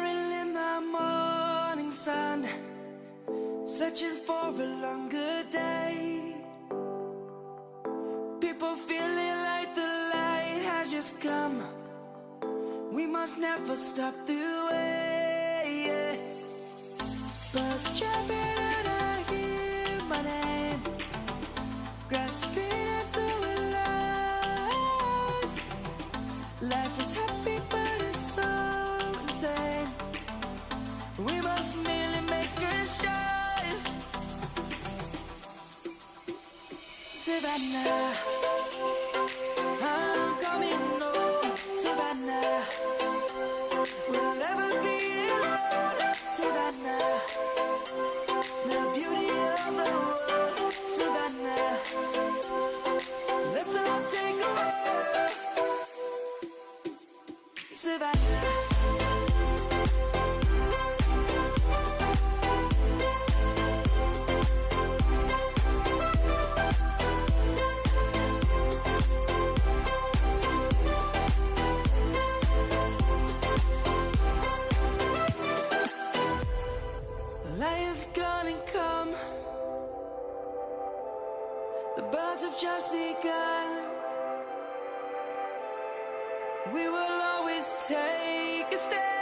roaring in the morning sun, searching for a longer day. People feeling like the light has just come. We must never stop the way. Birds jumping and I hear my name, grasping into a life. Life is happy but it's so insane. We must merely make a start. Savannah, I'm coming home. Savannah, we'll never be alone. Savannah, the beauty of the world. Savannah, let's all take a walk. Savannah. Lion's gonna come. The birds have just begun. We will always take a stand.